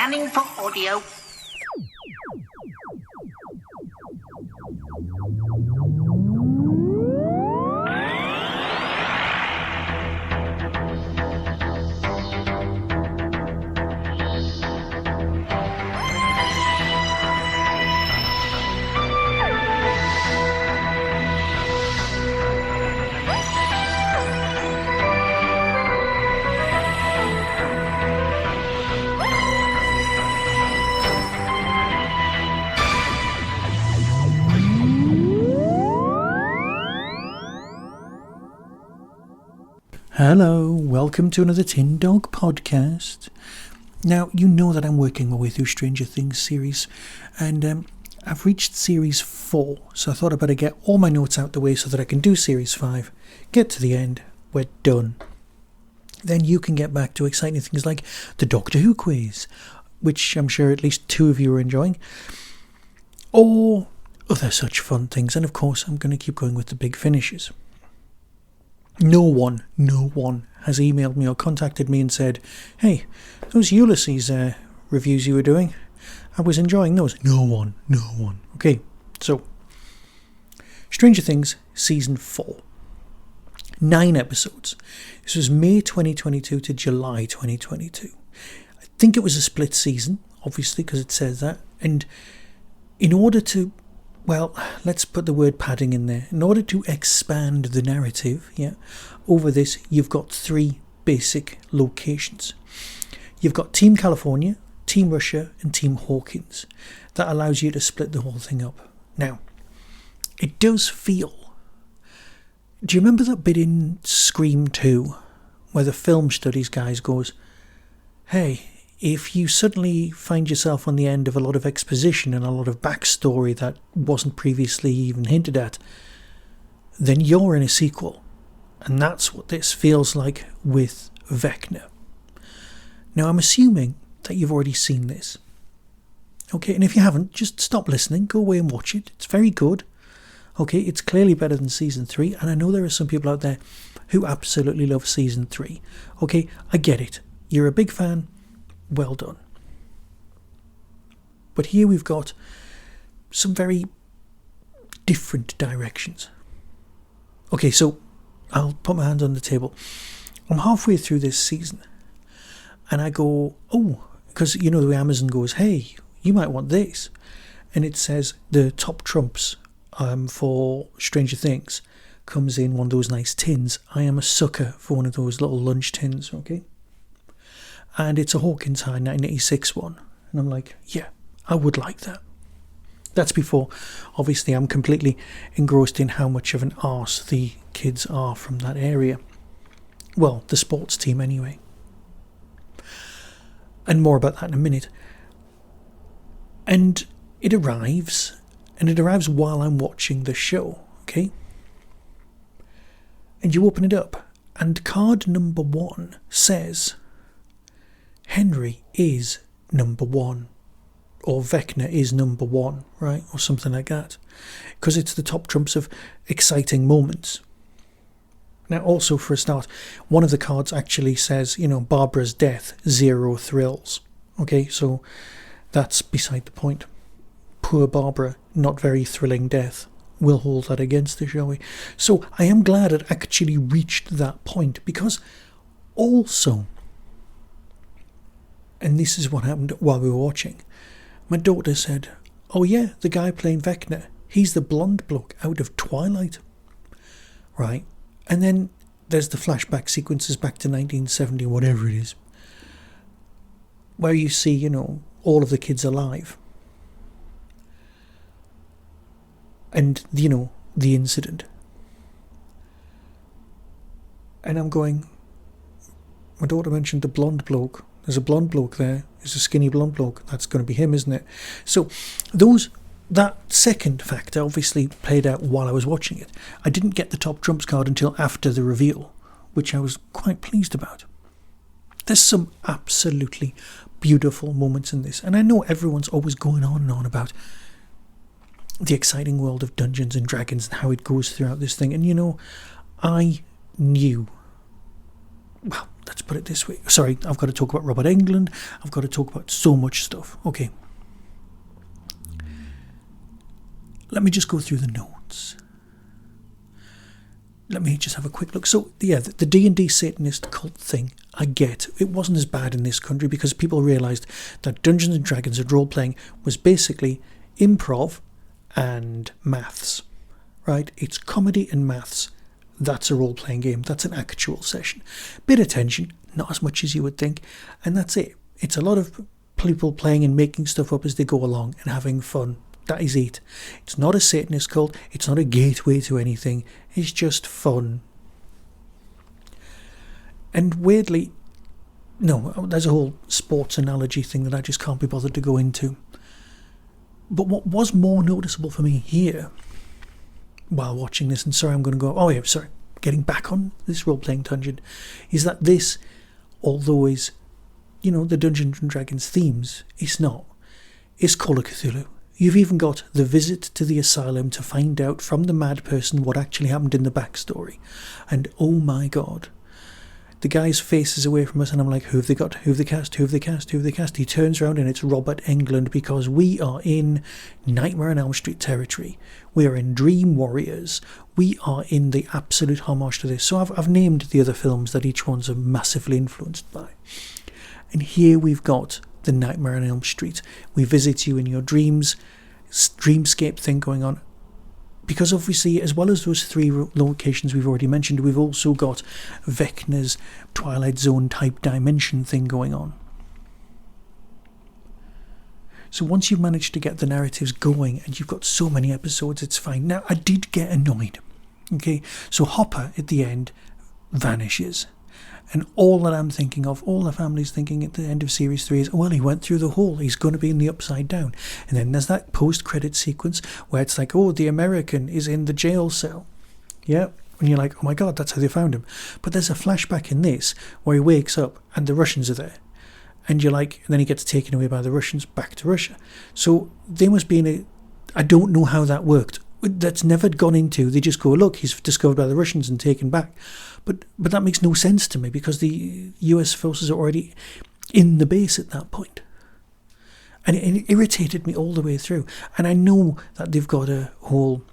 Scanning for audio. Hello, welcome to another Tin Dog podcast. Now, you know that I'm working my way through Stranger Things series, and I've reached series 4, so I thought I'd better get all my notes out the way so that I can do series 5, get to the end, we're done. Then you can get back to exciting things like the Doctor Who quiz, which I'm sure at least 2 of you are enjoying, or other such fun things, and of course I'm going to keep going with the big finishes. No one has emailed me or contacted me and said, hey, those Ulysses reviews you were doing, I was enjoying those. No one. Okay, so Stranger Things Season 4. 9 episodes. This was May 2022 to July 2022. I think it was a split season, obviously, because it says that. And in order to, well, let's put the word padding in there. In order to expand the narrative, over this, you've got 3 basic locations. You've got Team California, Team Russia, and Team Hawkins. That allows you to split the whole thing up. Now, it does feel... Do you remember that bit in Scream 2 where the film studies guys goes, hey, if you suddenly find yourself on the end of a lot of exposition and a lot of backstory that wasn't previously even hinted at, then you're in a sequel. And that's what this feels like with Vecna. Now, I'm assuming that you've already seen this. Okay, and if you haven't, just stop listening, go away and watch it. It's very good. Okay, it's clearly better than Season 3, and I know there are some people out there who absolutely love Season 3. Okay, I get it. You're a big fan. Well done. But here we've got some very different directions. Okay, so I'll put my hand on the table. I'm halfway through this season and I go, oh, because you know the way Amazon goes, hey, you might want this. And it says the top trumps for Stranger Things comes in one of those nice tins. I am a sucker for one of those little lunch tins, okay? And it's a Hawkins High 1986 one. And I'm like, yeah, I would like that. That's before, obviously, I'm completely engrossed in how much of an arse the kids are from that area. Well, the sports team anyway. And more about that in a minute. And it arrives while I'm watching the show, okay? And you open it up, and card number 1 says... Henry is number 1, or Vecna is number 1, right, or something like that, because it's the top trumps of exciting moments. Now, also for a start, one of the cards actually says, Barbara's death, 0 thrills. Okay, so that's beside the point. Poor Barbara, not very thrilling death. We'll hold that against her, shall we? So I am glad it actually reached that point, because also... And this is what happened while we were watching. My daughter said, oh yeah, the guy playing Vecna, he's the blonde bloke out of Twilight. Right? And then there's the flashback sequences back to 1970, whatever it is, where you see, all of the kids alive. And, the incident. And I'm going, my daughter mentioned the blonde bloke. There's a blonde bloke there. There's a skinny blonde bloke. That's going to be him, isn't it? So that second factor obviously played out while I was watching it. I didn't get the top trumps card until after the reveal, which I was quite pleased about. There's some absolutely beautiful moments in this. And I know everyone's always going on and on about the exciting world of Dungeons and Dragons and how it goes throughout this thing. And I knew, well, let's put it this way. Sorry, I've got to talk about Robert Englund. I've got to talk about so much stuff. Okay. Let me just go through the notes. Let me just have a quick look. So, yeah, the D&D Satanist cult thing, I get. It wasn't as bad in this country because people realised that Dungeons & Dragons and role-playing was basically improv and maths, right? It's comedy and maths. That's a role-playing game. That's an actual session. Bit of tension, not as much as you would think, and that's it. It's a lot of people playing and making stuff up as they go along and having fun. That is it. It's not a Satanist cult. It's not a gateway to anything. It's just fun. And weirdly, no, there's a whole sports analogy thing that I just can't be bothered to go into. But what was more noticeable for me here, while watching this, and sorry I'm going to go, getting back on this role-playing tangent, is that this, although is, the Dungeons & Dragons themes, it's not. It's Call of Cthulhu. You've even got the visit to the asylum to find out from the mad person what actually happened in the backstory. And oh my god. The guy's face is away from us and I'm like, who have they got? Who have they cast? Who have they cast? Who have they cast? He turns around and it's Robert Englund because we are in Nightmare on Elm Street territory. We are in Dream Warriors. We are in the absolute homage to this. So I've named the other films that each one's are massively influenced by. And here we've got the Nightmare on Elm Street. We visit you in your dreams, dreamscape thing going on. Because obviously, as well as those three locations we've already mentioned, we've also got Vecna's Twilight Zone type dimension thing going on. So once you've managed to get the narratives going and you've got so many episodes, it's fine. Now, I did get annoyed. Okay, so Hopper at the end vanishes. And all that I'm thinking of, all the family's thinking at the end of Series 3 is, well, he went through the hole, he's going to be in the Upside Down. And then there's that post-credit sequence where it's like, oh, the American is in the jail cell. Yeah, and you're like, oh my god, that's how they found him. But there's a flashback in this where he wakes up and the Russians are there. And you're like, and then he gets taken away by the Russians back to Russia. So they must be in a, I don't know how that worked. That's never gone into. They just go, look, he's discovered by the Russians and taken back. But that makes no sense to me because the US forces are already in the base at that point. And it irritated me all the way through. And I know that they've got a whole,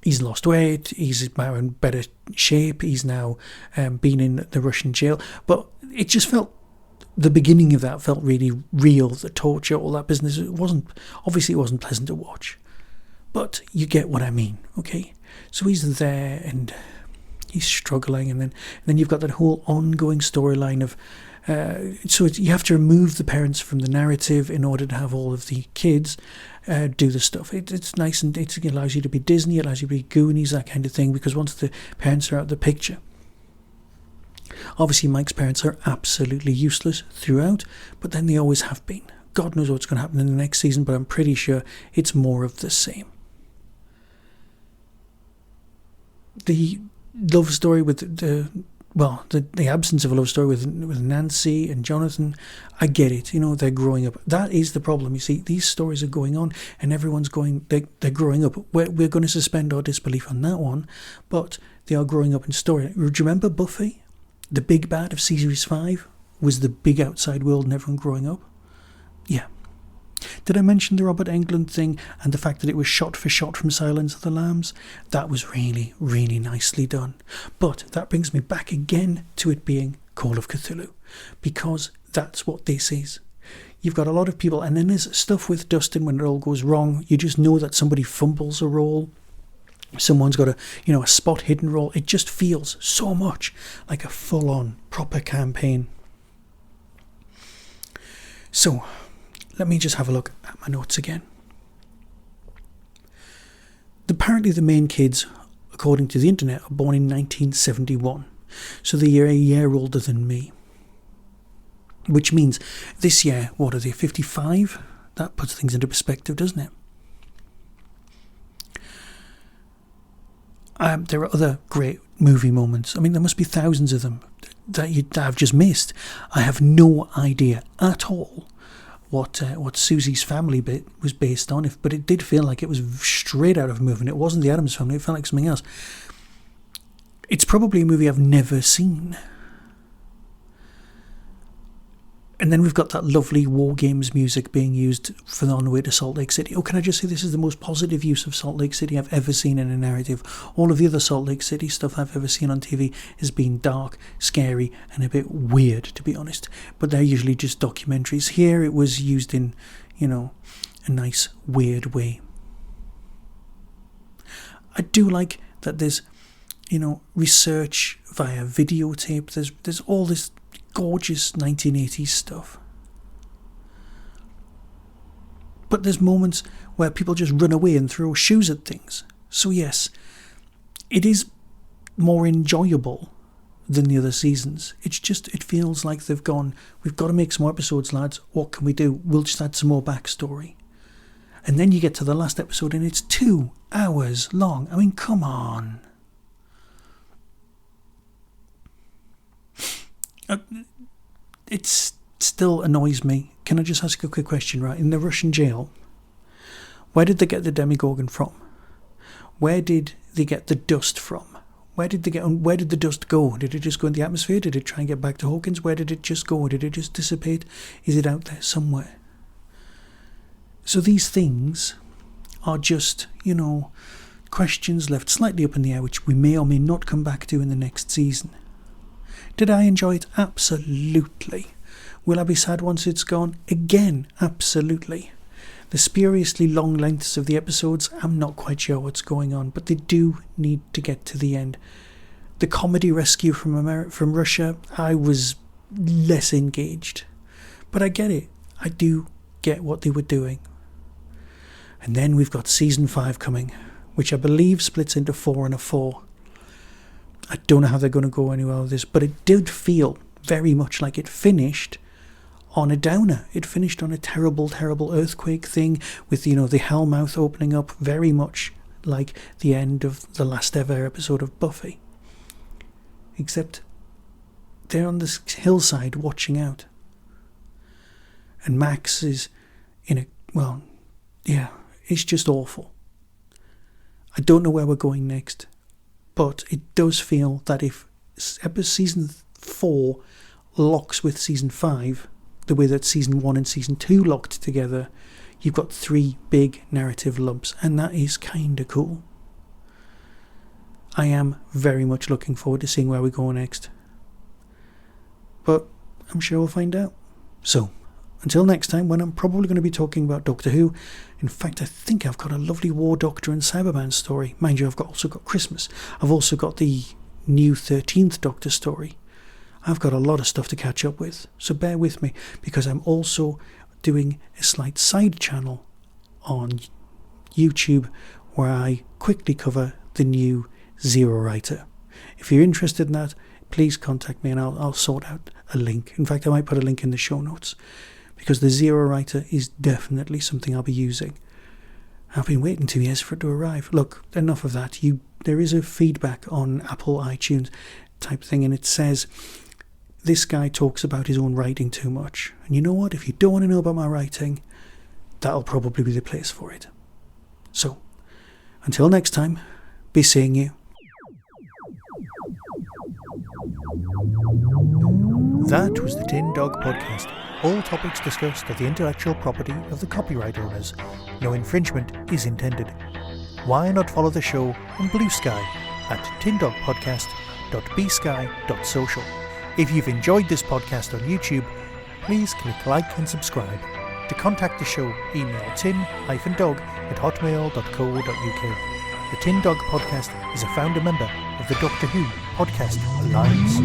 he's lost weight, he's now in better shape, he's now been in the Russian jail. But it just felt, the beginning of that felt really real, the torture, all that business. It wasn't pleasant to watch. But you get what I mean, okay? So he's there and he's struggling, and then you've got that whole ongoing storyline of you have to remove the parents from the narrative in order to have all of the kids do the stuff. It's nice, and it allows you to be Disney, it allows you to be Goonies, that kind of thing, because once the parents are out of the picture. Obviously Mike's parents are absolutely useless throughout, but then they always have been. God knows what's going to happen in the next season, but I'm pretty sure it's more of the same. The love story with the absence of a love story with Nancy and Jonathan, I get it. They're growing up. That is the problem. You see, these stories are going on, and everyone's they're growing up. We're going to suspend our disbelief on that one, but they are growing up in story. Do you remember Buffy? The big bad of Series 5 was the big outside world and everyone growing up. Yeah. Did I mention the Robert Englund thing and the fact that it was shot for shot from Silence of the Lambs? That was really, really nicely done. But that brings me back again to it being Call of Cthulhu, because that's what this is. You've got a lot of people, and then there's stuff with Dustin when it all goes wrong. You just know that somebody fumbles a roll. Someone's got a spot hidden roll. It just feels so much like a full-on proper campaign. So, let me just have a look at my notes again. Apparently the main kids, according to the internet, are born in 1971. So they're a year older than me. Which means this year, what are they, 55? That puts things into perspective, doesn't it? There are other great movie moments. I mean, there must be thousands of them that I've just missed. I have no idea at all what Susie's family bit was based on, but it did feel like it was straight out of a movie, and it wasn't the Addams Family, it felt like something else. It's probably a movie I've never seen. And then we've got that lovely War Games music being used for the on the way to Salt Lake City. Oh, can I just say this is the most positive use of Salt Lake City I've ever seen in a narrative. All of the other Salt Lake City stuff I've ever seen on TV has been dark, scary, and a bit weird, to be honest. But they're usually just documentaries. Here it was used in, a nice, weird way. I do like that there's, research via videotape. There's all this gorgeous 1980s stuff. But there's moments where people just run away and throw shoes at things. So yes, it is more enjoyable than the other seasons. It feels like they've gone, we've got to make some more episodes, lads. What can we do? We'll just add some more backstory. And then you get to the last episode and it's 2 hours long. I mean, come on. It still annoys me. Can I just ask a quick question, right? In the Russian jail, where did they get the Demogorgon from? Where did they get the dust from? Where did the dust go? Did it just go in the atmosphere? Did it try and get back to Hawkins? Where did it just go? Did it just dissipate? Is it out there somewhere? So these things are just, questions left slightly up in the air, which we may or may not come back to in the next season. Did I enjoy it? Absolutely. Will I be sad once it's gone? Again, absolutely. The spuriously long lengths of the episodes, I'm not quite sure what's going on, but they do need to get to the end. The comedy rescue from Russia, I was less engaged. But I get it. I do get what they were doing. And then we've got season 5 coming, which I believe splits into 4 and a 4. I don't know how they're going to go anywhere with this, but it did feel very much like it finished on a downer. It finished on a terrible, terrible earthquake thing with, the Hellmouth opening up, very much like the end of the last ever episode of Buffy. Except they're on this hillside watching out. And Max is it's just awful. I don't know where we're going next. But it does feel that if season 4 locks with season 5, the way that season 1 and season 2 locked together, you've got 3 big narrative lumps, and that is kind of cool. I am very much looking forward to seeing where we go next. But I'm sure we'll find out. So, until next time, when I'm probably going to be talking about Doctor Who. In fact, I think I've got a lovely War Doctor and Cyberman story. Mind you, I've also got Christmas. I've also got the new 13th Doctor story. I've got a lot of stuff to catch up with, so bear with me, because I'm also doing a slight side channel on YouTube where I quickly cover the new Zero Writer. If you're interested in that, please contact me and I'll sort out a link. In fact, I might put a link in the show notes, because the Zero Writer is definitely something I'll be using. I've been waiting 2 years for it to arrive. Look, enough of that. There is a feedback on Apple iTunes type thing, and it says, this guy talks about his own writing too much. And you know what? If you don't want to know about my writing, that'll probably be the place for it. So, until next time, be seeing you. That was the Tin Dog Podcast. All topics discussed are the intellectual property of the copyright owners. No infringement is intended. Why not follow the show on Blue Sky at tindogpodcast.bsky.social. If you've enjoyed this podcast on YouTube, please click like and subscribe. To contact the show, email tin-dog@hotmail.co.uk. The Tin Dog Podcast is a founder member of the Doctor Who Podcast Alliance.